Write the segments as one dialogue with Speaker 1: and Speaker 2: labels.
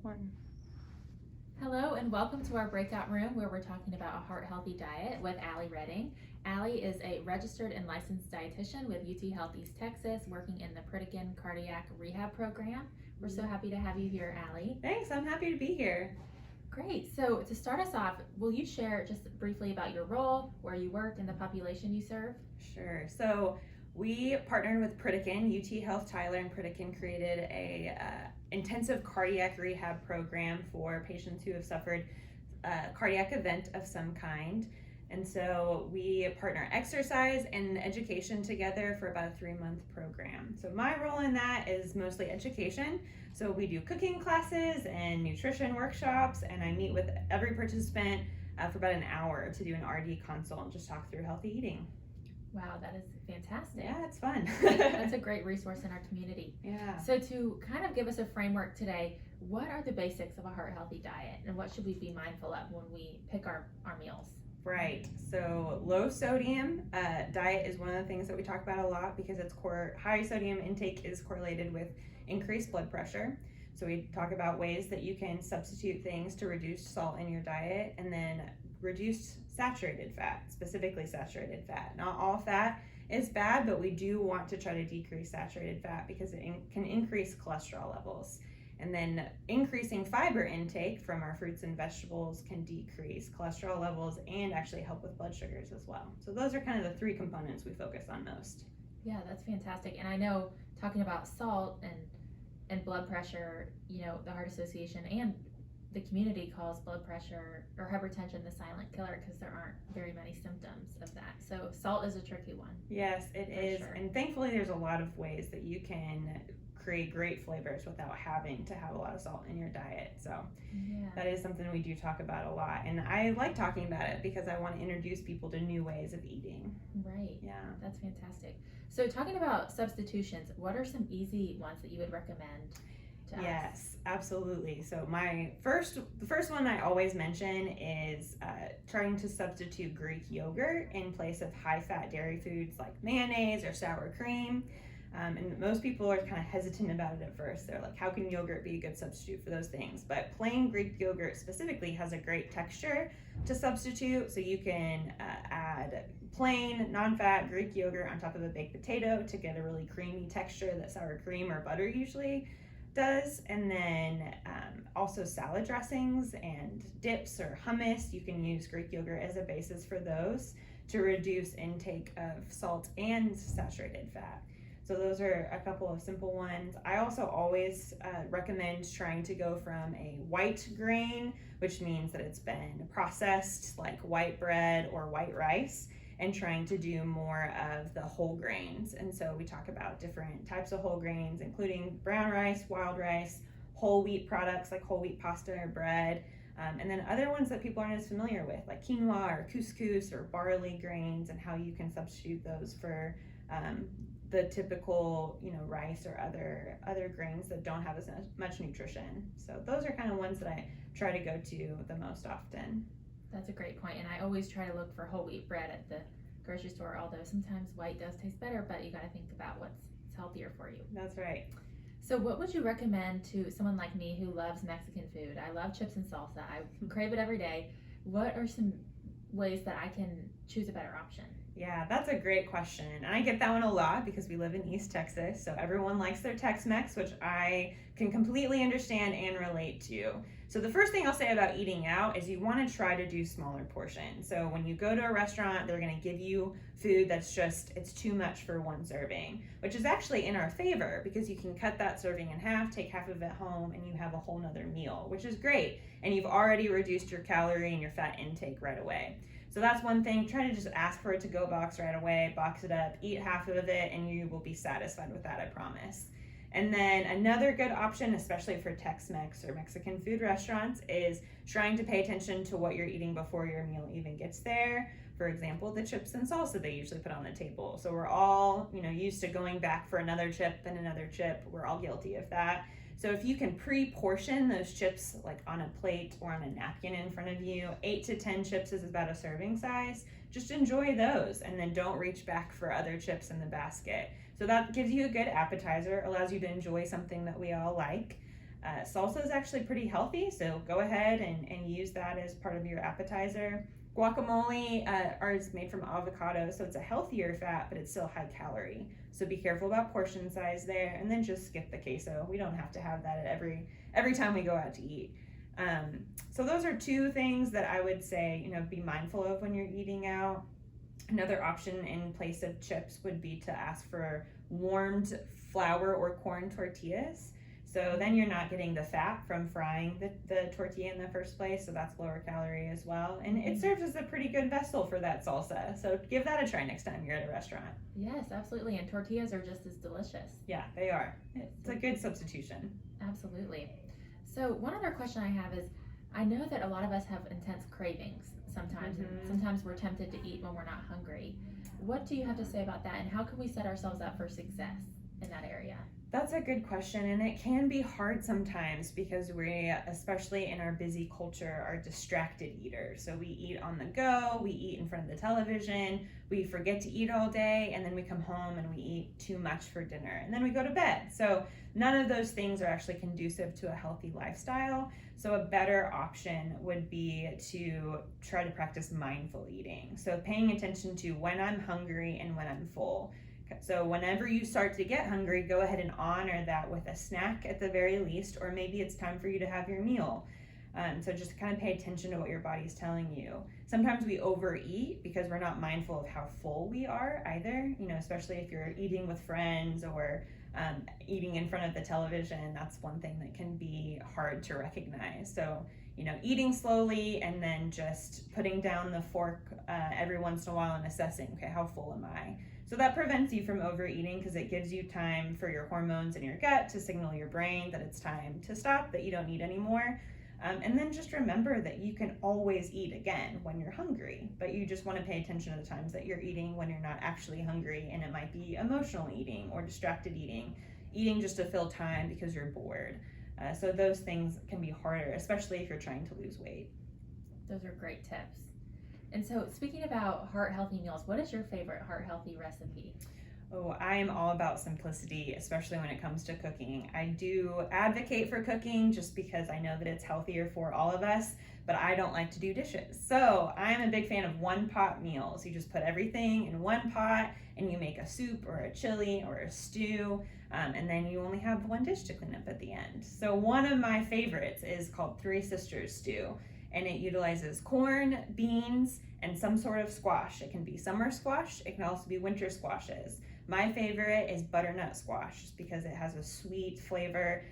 Speaker 1: One.
Speaker 2: Hello and welcome to our breakout room where we're talking about a heart-healthy diet with Allie Redding. Allie is a registered and licensed dietitian with HeartHealthy East Texas, working in the Pritikin Cardiac Rehab Program. We're so happy to have you here, Allie.
Speaker 1: Thanks, I'm happy to be here.
Speaker 2: Great. So to start us off, will you share just briefly about your role, where you work, and the population you serve?
Speaker 1: Sure. So we partnered with Pritikin. UT Health Tyler and Pritikin created a intensive cardiac rehab program for patients who have suffered a cardiac event of some kind. And so we partner exercise and education together for about a 3-month program. So my role in that is mostly education. So we do cooking classes and nutrition workshops, and I meet with every participant for about an hour to do an RD consult and just talk through healthy eating.
Speaker 2: Wow, that is fantastic.
Speaker 1: Yeah, it's fun.
Speaker 2: That's a great resource in our community.
Speaker 1: Yeah.
Speaker 2: So to kind of give us a framework today, what are the basics of a heart-healthy diet, and what should we be mindful of when we pick our meals?
Speaker 1: Right. So low sodium diet is one of the things that we talk about a lot because high sodium intake is correlated with increased blood pressure. So we talk about ways that you can substitute things to reduce salt in your diet, and then reduce saturated fat, specifically saturated fat. Not all fat is bad, but we do want to try to decrease saturated fat because it can increase cholesterol levels. And then increasing fiber intake from our fruits and vegetables can decrease cholesterol levels and actually help with blood sugars as well. So those are kind of the 3 components we focus on most.
Speaker 2: Yeah, that's fantastic. And I know, talking about salt and blood pressure, the Heart Association and the community calls blood pressure or hypertension the silent killer because there aren't very many symptoms of that. So salt is a tricky one.
Speaker 1: Yes, it is.
Speaker 2: Sure.
Speaker 1: And thankfully there's a lot of ways that you can create great flavors without having to have a lot of salt in your diet. So
Speaker 2: yeah,
Speaker 1: that is something we do talk about a lot, and I like talking about it because I want to introduce people to new ways of eating.
Speaker 2: Right.
Speaker 1: Yeah,
Speaker 2: that's fantastic. So talking about substitutions, what are some easy ones that you would recommend to us?
Speaker 1: Yes, absolutely. So the first one I always mention is trying to substitute Greek yogurt in place of high-fat dairy foods like mayonnaise or sour cream. And most people are kind of hesitant about it at first. They're like, how can yogurt be a good substitute for those things? But plain Greek yogurt specifically has a great texture to substitute. So you can add plain, non-fat Greek yogurt on top of a baked potato to get a really creamy texture that sour cream or butter usually does. And then also salad dressings and dips or hummus, you can use Greek yogurt as a basis for those to reduce intake of salt and saturated fat. So those are a couple of simple ones. I also always recommend trying to go from a white grain, which means that it's been processed, like white bread or white rice, and trying to do more of the whole grains. And so we talk about different types of whole grains, including brown rice, wild rice, whole wheat products like whole wheat pasta or bread, and then other ones that people aren't as familiar with, like quinoa or couscous or barley grains, and how you can substitute those for the typical, rice or other grains that don't have as much nutrition. So those are kind of ones that I try to go to the most often.
Speaker 2: That's a great point, and I always try to look for whole wheat bread at the grocery store, although sometimes white does taste better, but you got to think about what's healthier for you.
Speaker 1: That's right.
Speaker 2: So what would you recommend to someone like me who loves Mexican food? I love chips and salsa. I crave it every day. What are some ways that I can choose a better option?
Speaker 1: Yeah, that's a great question. And I get that one a lot because we live in East Texas. So everyone likes their Tex-Mex, which I can completely understand and relate to. So the first thing I'll say about eating out is you want to try to do smaller portions. So when you go to a restaurant, they're going to give you food that's it's too much for one serving, which is actually in our favor because you can cut that serving in half, take half of it home, and you have a whole nother meal, which is great. And you've already reduced your calorie and your fat intake right away. So that's one thing. Try to just ask for a to-go box right away, box it up, eat half of it, and you will be satisfied with that, I promise. And then another good option, especially for Tex-Mex or Mexican food restaurants, is trying to pay attention to what you're eating before your meal even gets there. For example, the chips and salsa they usually put on the table. So we're all, used to going back for another chip and another chip. We're all guilty of that. So if you can pre-portion those chips like on a plate or on a napkin in front of you, 8 to 10 chips is about a serving size. Just enjoy those and then don't reach back for other chips in the basket. So that gives you a good appetizer, allows you to enjoy something that we all like. Salsa is actually pretty healthy, so go ahead and use that as part of your appetizer. Guacamole is made from avocado, so it's a healthier fat, but it's still high calorie. So be careful about portion size there, and then just skip the queso. We don't have to have that at every time we go out to eat. So those are two things that I would say, be mindful of when you're eating out. Another option in place of chips would be to ask for warmed flour or corn tortillas. So then you're not getting the fat from frying the tortilla in the first place, so that's lower calorie as well. And it serves as a pretty good vessel for that salsa. So give that a try next time you're at a restaurant.
Speaker 2: Yes, absolutely. And tortillas are just as delicious.
Speaker 1: Yeah, they are. It's a good substitution.
Speaker 2: Absolutely. So one other question I have is, I know that a lot of us have intense cravings sometimes, and sometimes we're tempted to eat when we're not hungry. What do you have to say about that, and how can we set ourselves up for success in that area?
Speaker 1: That's a good question, and it can be hard sometimes because we, especially in our busy culture, are distracted eaters. So we eat on the go, we eat in front of the television, we forget to eat all day, and then we come home and we eat too much for dinner, and then we go to bed. So none of those things are actually conducive to a healthy lifestyle. So a better option would be to try to practice mindful eating. So paying attention to when I'm hungry and when I'm full. So whenever you start to get hungry, go ahead and honor that with a snack at the very least, or maybe it's time for you to have your meal. So just kind of pay attention to what your body's telling you. Sometimes we overeat because we're not mindful of how full we are either, especially if you're eating with friends or eating in front of the television. That's one thing that can be hard to recognize. So, eating slowly and then just putting down the fork every once in a while and assessing, okay, how full am I? So that prevents you from overeating because it gives you time for your hormones in your gut to signal your brain that it's time to stop, that you don't need anymore. And then just remember that you can always eat again when you're hungry, but you just want to pay attention to the times that you're eating when you're not actually hungry, and it might be emotional eating or distracted eating just to fill time because you're bored. So those things can be harder, especially if you're trying to lose weight.
Speaker 2: Those are great tips. And so speaking about heart-healthy meals, what is your favorite heart-healthy recipe?
Speaker 1: Oh, I am all about simplicity, especially when it comes to cooking. I do advocate for cooking just because I know that it's healthier for all of us, but I don't like to do dishes. So I'm a big fan of one-pot meals. You just put everything in one pot and you make a soup or a chili or a stew, and then you only have one dish to clean up at the end. So one of my favorites is called Three Sisters Stew, and it utilizes corn, beans, and some sort of squash. It can be summer squash, it can also be winter squashes. My favorite is butternut squash just because it has a sweet flavor.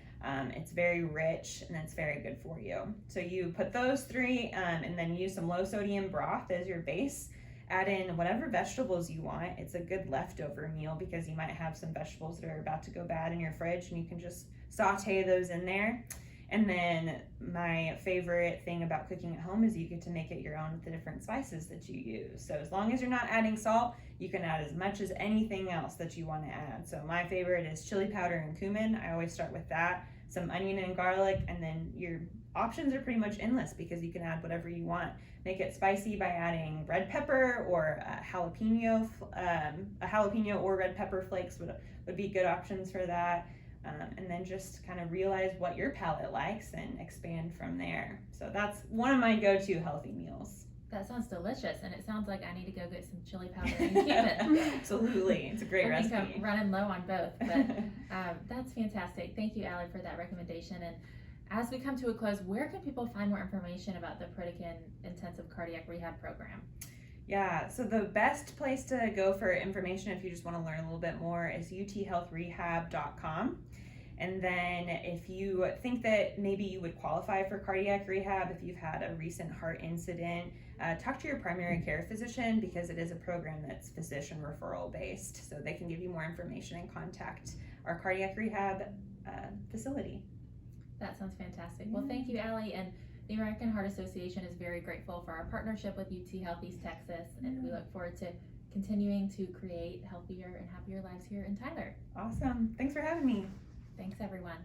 Speaker 1: It's very rich and it's very good for you. So you put those three and then use some low sodium broth as your base. Add in whatever vegetables you want. It's a good leftover meal because you might have some vegetables that are about to go bad in your fridge, and you can just saute those in there. And then my favorite thing about cooking at home is you get to make it your own with the different spices that you use. So as long as you're not adding salt, you can add as much as anything else that you want to add. So my favorite is chili powder and cumin. I always start with that, some onion and garlic, and then your options are pretty much endless because you can add whatever you want. Make it spicy by adding red pepper or a jalapeno or red pepper flakes would be good options for that. And then just kind of realize what your palate likes and expand from there. So that's one of my go-to healthy meals.
Speaker 2: That sounds delicious, and it sounds like I need to go get some chili powder and cumin.
Speaker 1: Absolutely, it's a great recipe.
Speaker 2: I think I'm running low on both, but that's fantastic. Thank you, Allie, for that recommendation. And as we come to a close, where can people find more information about the Pritikin Intensive Cardiac Rehab Program?
Speaker 1: Yeah, so the best place to go for information if you just want to learn a little bit more is uthealthrehab.com. And then if you think that maybe you would qualify for cardiac rehab, if you've had a recent heart incident, talk to your primary care physician because it is a program that's physician referral based. So they can give you more information and contact our cardiac rehab facility.
Speaker 2: That sounds fantastic. Well, thank you, Allie. And the American Heart Association is very grateful for our partnership with UT Healthy Texas, and we look forward to continuing to create healthier and happier lives here in Tyler.
Speaker 1: Awesome. Thanks for having me.
Speaker 2: Thanks, everyone.